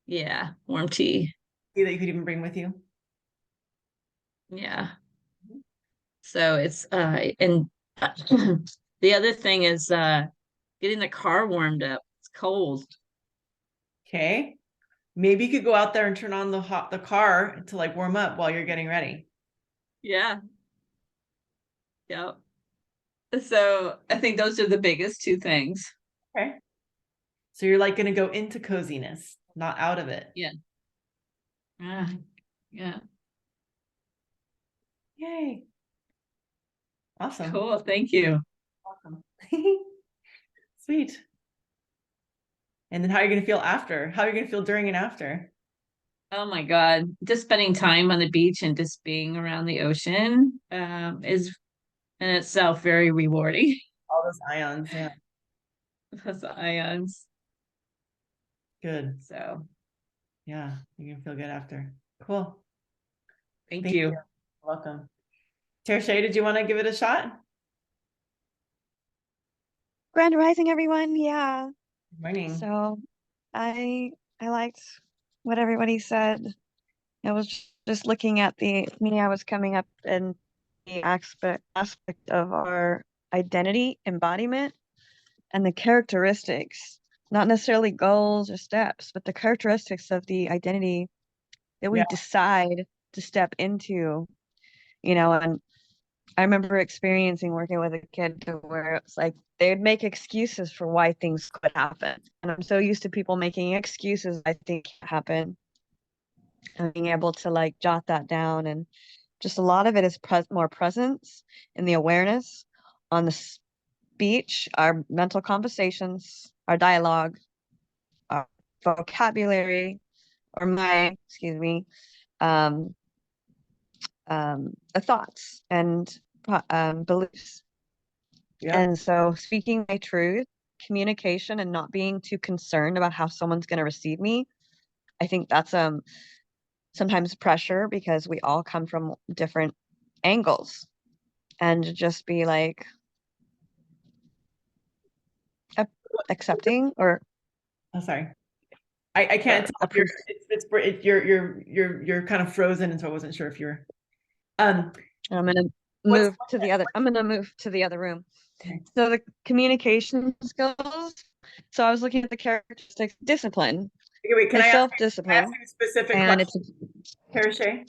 Yeah, warm tea. Tea that you could even bring with you. Yeah. So it's and the other thing is getting the car warmed up. It's cold. Okay. Maybe you could go out there and turn on the car to like warm up while you're getting ready. Yeah. Yep. So I think those are the biggest two things. Okay. So you're like going to go into coziness, not out of it. Yeah. Ah, yeah. Yay. Awesome. Cool. Thank you. Awesome. Sweet. And then how are you going to feel after? How are you going to feel during and after? Oh my God. Just spending time on the beach and just being around the ocean is in itself very rewarding. All those ions. Yeah. Those ions. Good. So Yeah. You're going to feel good after. Cool. thank Thank you. you. Welcome. Terche, did you want to give it a shot? Grand Rising, everyone. Yeah. Good morning. So I liked what everybody said. I was just looking at I was coming up in the aspect of our identity embodiment and the characteristics, not necessarily goals or steps, but the characteristics of the identity that we Yeah. decide to step into, and I remember experiencing working with a kid to where it's like they would make excuses for why things could happen. And I'm so used to people making excuses I think happen and being able to like jot that down. And just a lot of it is more presence in the awareness on the speech, our mental conversations, our dialogue, our vocabulary, or excuse me, um, the thoughts and beliefs. Yeah. And so speaking my truth, communication, and not being too concerned about how someone's going to receive me, I think that's sometimes pressure because we all come from different angles. And to just be like accepting or Oh, sorry. I can't tell if you're kind of frozen, and so I wasn't sure if you're I'm gonna move to the other. I'm gonna move to the other room. Okay. So the communication skills. So I was looking at the characteristics, discipline, Okay, wait, can I ask self-discipline, you a specific and question, Terche?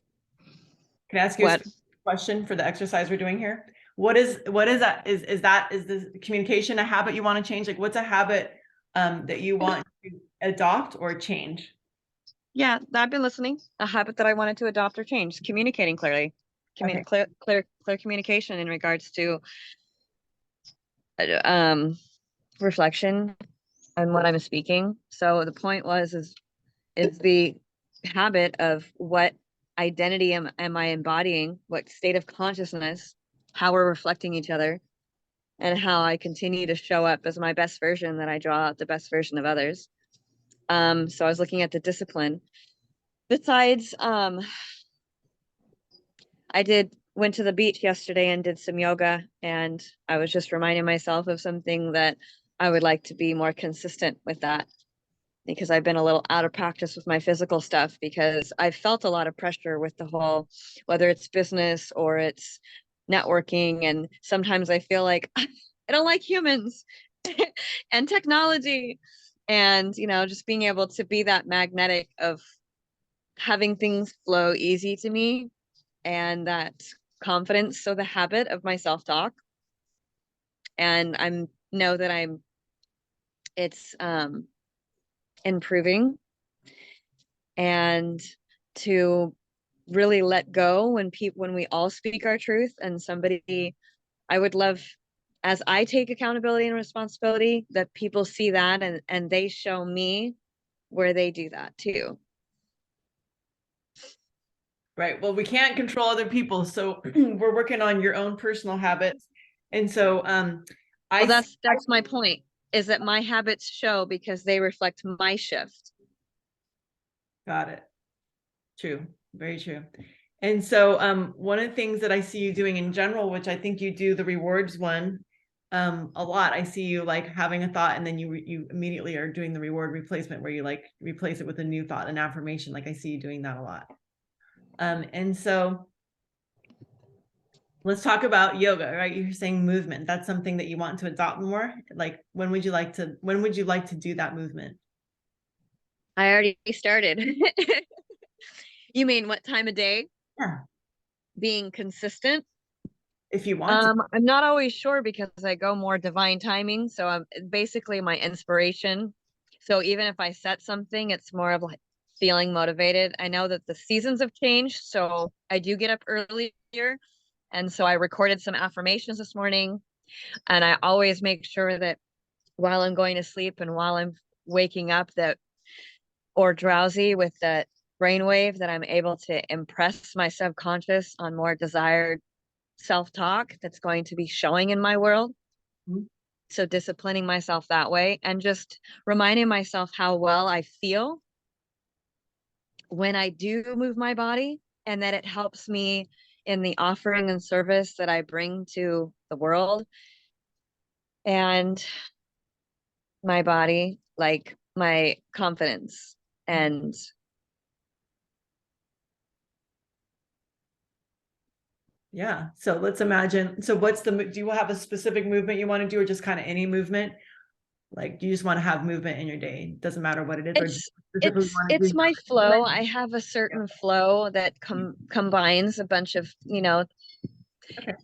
Can I ask you a what? specific question for the exercise we're doing here? What is that? Is the communication a habit you want to change? Like, what's a habit that you want to adopt or change? Yeah, I've been listening. A habit that I wanted to adopt or change, communicating clearly, Okay. clear communication in regards to um reflection on what I'm speaking. So the point is the habit of what identity am I embodying, what state of consciousness, how we're reflecting each other, and how I continue to show up as my best version, that I draw out the best version of others. So I was looking at the discipline. Besides, I went to the beach yesterday and did some yoga, and I was just reminding myself of something that I would like to be more consistent with that, because I've been a little out of practice with my physical stuff because I've felt a lot of pressure with the whole, whether it's business or it's networking. And sometimes I feel like I don't like humans and technology, and, just being able to be that magnetic of having things flow easy to me and that confidence. So the habit of my self-talk, and know that it's improving, and to really let go when we all speak our truth. And I would love, as I take accountability and responsibility, that people see that and they show me where they do that too. Right. Well, we can't control other people, so we're working on your own personal habits. And so Well, that's my point, is that my habits show because they reflect my shift. Got it. True. Very true. And so one of the things that I see you doing in general, which I think you do the rewards one a lot. I see you like having a thought and then you immediately are doing the reward replacement where you like replace it with a new thought, an affirmation. Like I see you doing that a lot. And so let's talk about yoga, right? You're saying movement. That's something that you want to adopt more. Like when would you like to do that movement? I already started. You mean what time of day? Yeah. Being consistent if you want to. I'm not always sure because I go more divine timing. So I'm basically my inspiration. So even if I set something, it's more of like feeling motivated. I know that the seasons have changed, so I do get up earlier. And so I recorded some affirmations this morning, and I always make sure that while I'm going to sleep and while I'm waking up that or drowsy with that brainwave that I'm able to impress my subconscious on more desired self-talk that's going to be showing in my world. Mhm. So disciplining myself that way and just reminding myself how well I feel when I do move my body and that it helps me in the offering and service that I bring to the world and my body, like my confidence and Yeah. So let's imagine. So what's do you have a specific movement you want to do, or just kind of any movement? Like, do you just want to have movement in your day? It doesn't matter what it is, or do you specifically want to it's do my flow. something? I have a certain flow that combines a bunch of, Okay.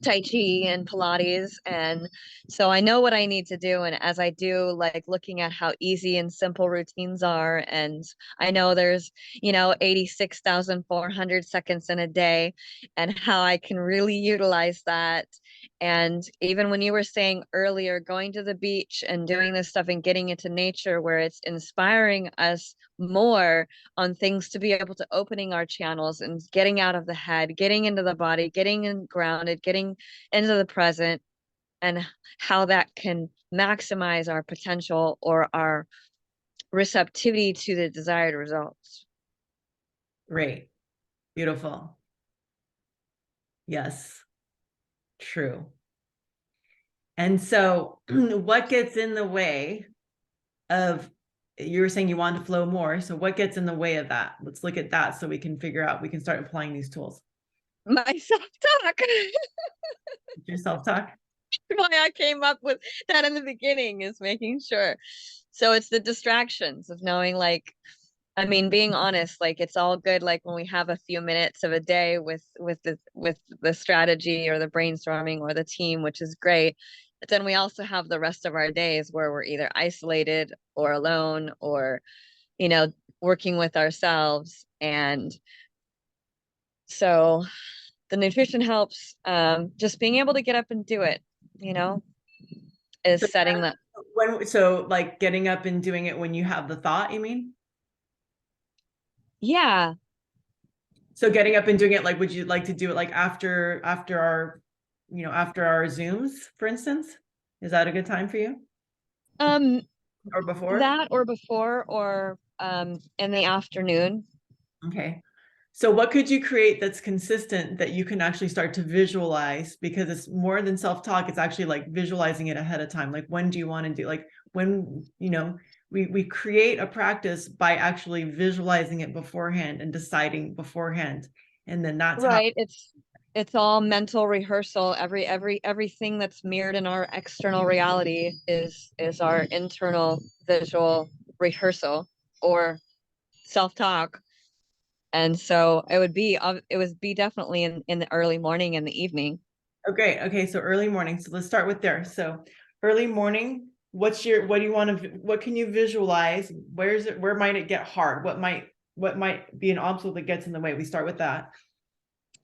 Tai Chi and Pilates. And so I know what I need to do. And as I do, like looking at how easy and simple routines are, and I know there's, 86,400 seconds in a day and how I can really utilize that. And even when you were saying earlier, going to the beach and doing this stuff and getting into nature where it's inspiring us more on things to be able to opening our channels and getting out of the head, getting into the body, getting in grounded, getting into the present, and how that can maximize our potential or our receptivity to the desired results. Great. Beautiful. Yes. True. And so what gets in the way of, you were saying you want to flow more. So what gets in the way of that? Let's look at that so we can figure out, we can start applying these tools. My self-talk. Your self-talk. Why I came up with that in the beginning is making sure. So it's the distractions of knowing, like, I mean, being honest, like it's all good, like when we have a few minutes of a day with the strategy or the brainstorming or the team, which is great. But then we also have the rest of our days where we're either isolated or alone or, working with ourselves. And so the nutrition helps. Just being able to get up and do it, is So setting that. so like getting up and doing it when you have the thought, you mean? Yeah. So getting up and doing it, like, would you like to do it like after our, after our Zooms, for instance? Is that a good time for you? Or before? That or before or in the afternoon. Okay. So what could you create that's consistent that you can actually start to visualize? Because it's more than self-talk, it's actually like visualizing it ahead of time. Like, when do you want to do, like when, we create a practice by actually visualizing it beforehand and deciding beforehand. And then that's how. Right. It's all mental rehearsal. Everything that's mirrored in our external reality is our internal visual rehearsal or self-talk. And so it would be definitely in the early morning and the evening. Okay. Okay. So early morning. So let's start with there. So early morning, what do you want to, what can you visualize? Where might it get hard? What might be an obstacle that gets in the way? We start with that.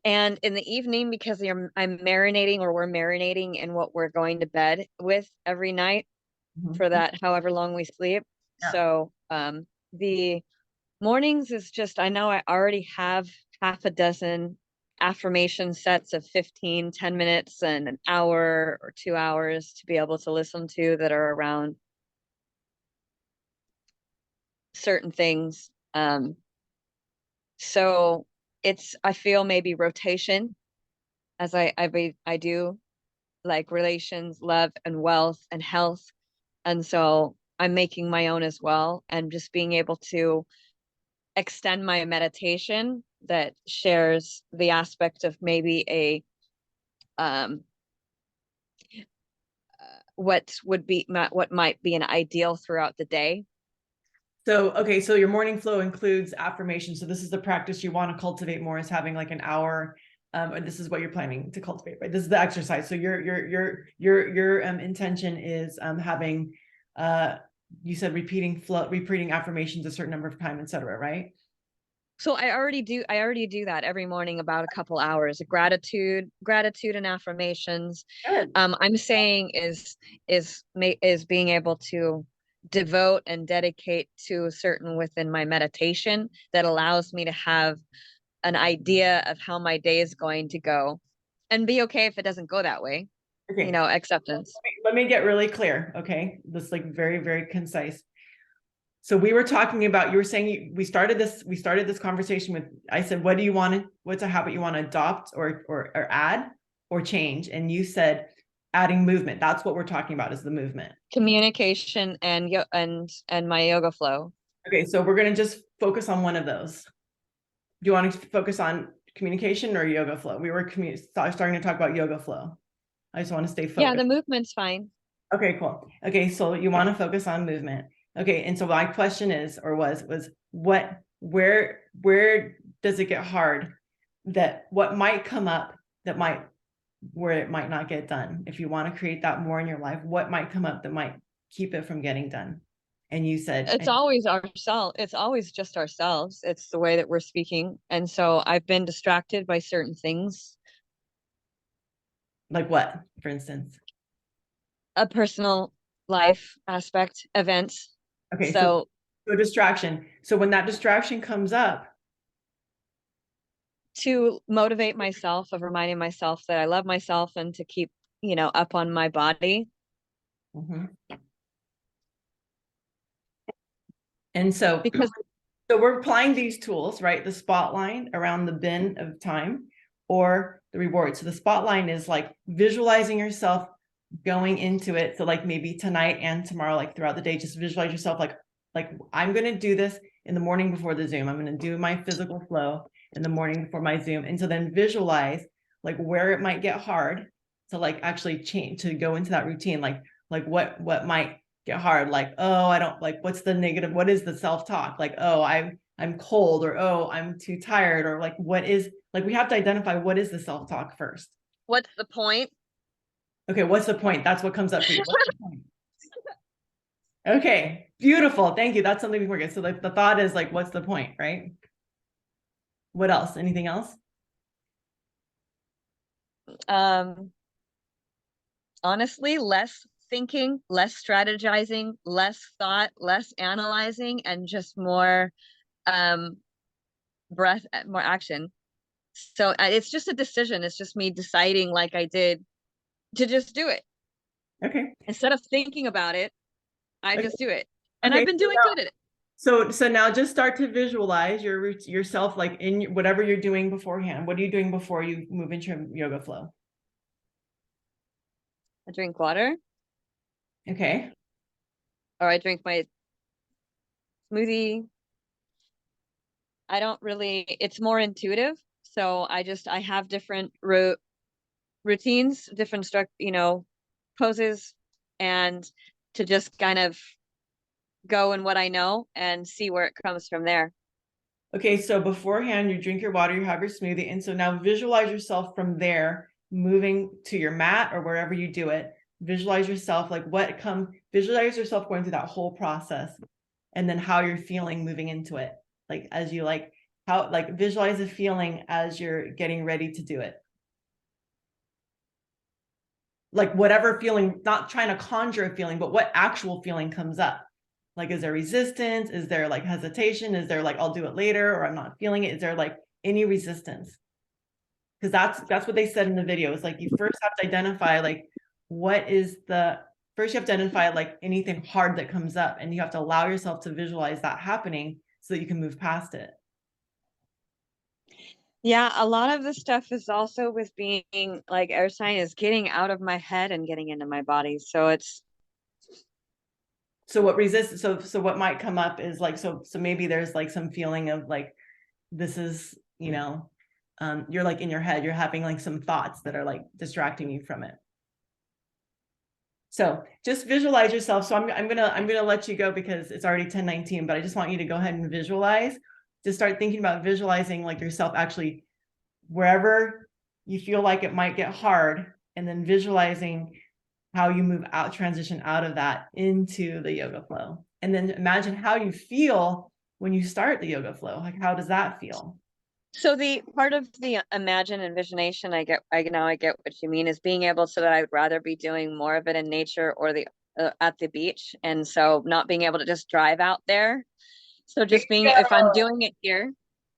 And in the evening, because I'm marinating or we're marinating in what we're going to bed with every night for that, however long we sleep. Yeah. So the mornings is just, I know I already have half a dozen affirmation sets of 15, 10 minutes and an hour or 2 hours to be able to listen to that are around certain things. So I feel maybe rotation as I do like relations, love and wealth and health. And so I'm making my own as well. And just being able to extend my meditation that shares the aspect of maybe what might be an ideal throughout the day. So, okay. So your morning flow includes affirmation. So this is the practice you want to cultivate more, is having like an hour or this is what you're planning to cultivate, right? This is the exercise. So your intention is having you said repeating affirmations a certain number of times, etc., right? So I already do that every morning, about a couple hours. Gratitude and affirmations. Good. I'm saying is being able to devote and dedicate to a certain within my meditation that allows me to have an idea of how my day is going to go and be okay if it doesn't go that way. Okay. You know, acceptance. Let me get really clear. Okay. This like very, very concise. So we were talking about, you were saying we started this conversation with, I said, what's a habit you want to adopt or add or change? And you said adding movement. That's what we're talking about, is the movement. Communication and my yoga flow. Okay, so we're going to just focus on one of those. Do you want to focus on communication or yoga flow? We were starting to talk about yoga flow. I just want to stay focused. Yeah, the movement's fine. Okay, cool. Okay, so you want to focus on movement. Okay, and so my question is, or was where does it get hard? That what might come up where it might not get done? If you want to create that more in your life, what might come up that might keep it from getting done? And you said it's always ourselves. It's always just ourselves. It's the way that we're speaking. And so I've been distracted by certain things. Like what, for instance? A personal life aspect, events. Okay, so distraction. So when that distraction comes up, to motivate myself, of reminding myself that I love myself and to keep, up on my body. Mm-hmm. And so we're applying these tools, right? The spotlight around the bin of time or the reward. So the spotlight is like visualizing yourself going into it. So like maybe tonight and tomorrow, like throughout the day, just visualize yourself like I'm going to do this in the morning before the Zoom. I'm going to do my physical flow in the morning before my Zoom. And so then visualize like where it might get hard to like actually change, to go into that routine. Like what might get hard, like, oh, I don't like, what's the negative, what is the self-talk, like, oh, I'm cold, or oh, I'm too tired, or like what is, like we have to identify what is the self-talk first. What's the point? Okay, what's the point? That's what comes up for you. What's the point? Okay, beautiful, thank you. That's something we forget. So like the thought is like, what's the point, right? What else? Anything else? Honestly, less thinking, less strategizing, less thought, less analyzing, and just more breath, more action. So it's just a decision. It's just me deciding, like I did, to just do it. Okay. Instead of thinking about it, I just do it. And okay. I've been doing good at it. So now just start to visualize yourself like in whatever you're doing beforehand. What are you doing before you move into yoga flow? I drink water. Okay. Or I drink my smoothie. I don't really, it's more intuitive. So I have different routines, different poses, and to just kind of go in what I know and see where it comes from there. Okay, so beforehand, you drink your water, you have your smoothie. And so now visualize yourself from there, moving to your mat or wherever you do it. Visualize yourself like visualize yourself going through that whole process, and then how you're feeling moving into it. Like as you visualize the feeling as you're getting ready to do it. Like whatever feeling, not trying to conjure a feeling, but what actual feeling comes up. Like, is there resistance? Is there like hesitation? Is there like, I'll do it later, or I'm not feeling it? Is there like any resistance? Because that's what they said in the video. It's like, you first have to identify like, first you have to identify like anything hard that comes up, and you have to allow yourself to visualize that happening so that you can move past it. Yeah, a lot of the stuff is also with being like air sign is getting out of my head and getting into my body. So it's so what might come up is like, so maybe there's like some feeling of like, this is, you're like in your head, you're having like some thoughts that are like distracting you from it. So just visualize yourself. So I'm gonna let you go because it's already 10:19, but I just want you to go ahead and visualize. Just start thinking about visualizing like yourself actually wherever you feel like it might get hard, and then visualizing how you move out, transition out of that into the yoga flow. And then imagine how you feel when you start the yoga flow. Like, how does that feel? So the part of the imagine and visionation, I get what you mean, is being able so that I would rather be doing more of it in nature or the at the beach. And so not being able to just drive out there. So just being, if I'm doing it here,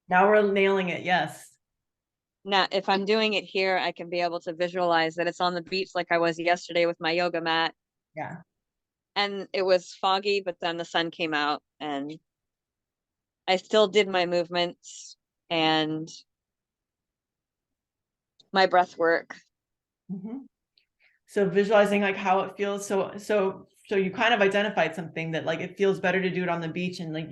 Now we're nailing it. Yes. now if I'm doing it here, I can be able to visualize that it's on the beach like I was yesterday with my yoga mat. Yeah. And it was foggy, but then the sun came out and I still did my movements and my breath work. Mhm. So visualizing like how it feels. So you kind of identified something that like it feels better to do it on the beach, and like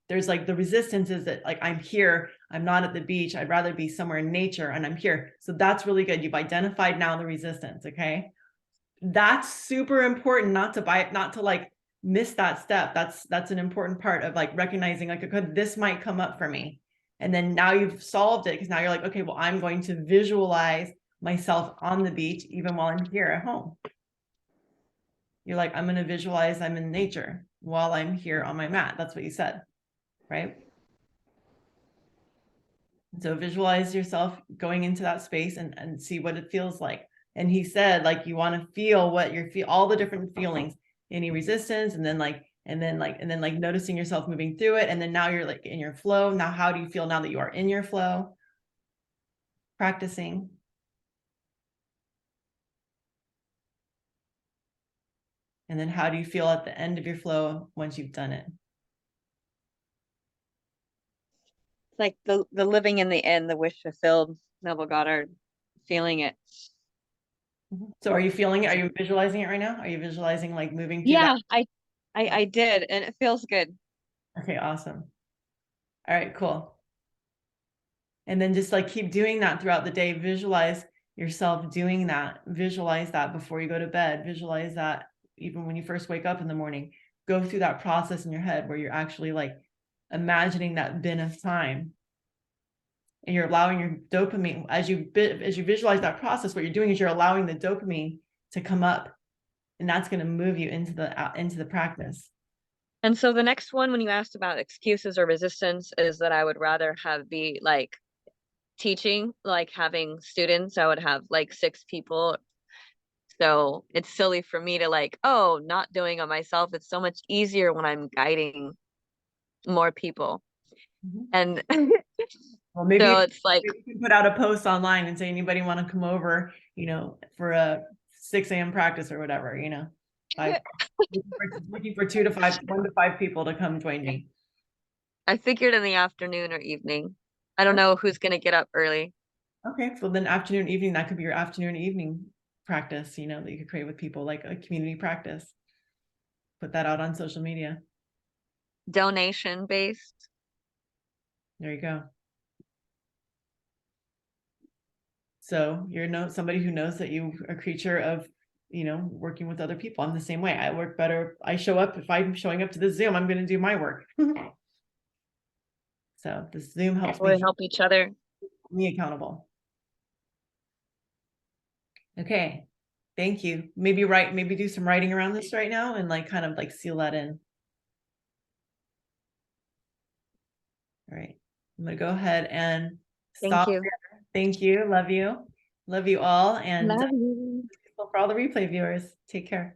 there's like the resistance is that like I'm here, I'm not at the beach, I'd rather be somewhere in nature, and I'm here. So that's really good. You've identified now the resistance. Okay. That's super important not to like miss that step. That's an important part of like recognizing like, okay, this might come up for me. And then now you've solved it, because now you're like, okay, well, I'm going to visualize myself on the beach even while I'm here at home. You're like, I'm going to visualize I'm in nature while I'm here on my mat. That's what you said, right? So visualize yourself going into that space and see what it feels like. And he said, like, you want to feel what you're all the different feelings, any resistance, and then noticing yourself moving through it. And then now you're like in your flow. Now, how do you feel now that you are in your flow? Practicing. And then how do you feel at the end of your flow once you've done it? Like the living in the end, the wish fulfilled, Neville Goddard, feeling it. So are you feeling it? Are you visualizing it right now? Are you visualizing like moving through Yeah, that? I did, and it feels good. Okay, awesome. All right, cool. And then just like keep doing that throughout the day. Visualize yourself doing that. Visualize that before you go to bed. Visualize that even when you first wake up in the morning. Go through that process in your head where you're actually like imagining that bin of time. And you're allowing your dopamine, as you visualize that process, what you're doing is you're allowing the dopamine to come up, and that's going to move you into the practice. And so the next one, when you asked about excuses or resistance, is that I would rather have be like teaching, like having students. I would have like 6 people. So it's silly for me to like, oh, not doing it myself. It's so much easier when I'm guiding more people. And Well, maybe so it's like, you can put out a post online and say, anybody want to come over, for a 6 a.m. practice or whatever, looking for 1 to 5 people to come join me. I figured in the afternoon or evening. I don't know who's going to get up early. Okay, so then afternoon, evening, that could be your afternoon, evening practice, that you could create with people, like a community practice. Put that out on social media. Donation based. There you go. So you're somebody who knows that you are a creature of, working with other people. I'm the same way. I work better. I show up. If I'm showing up to the Zoom, I'm going to do my work. So the Zoom helps We help each other. me accountable. Okay. Thank you. Maybe do some writing around this right now and like kind of like seal that in. All right. I'm going to go ahead and stop. Thank you. There. Thank you. Love you. Love you all. And Love you. for all the replay viewers, take care.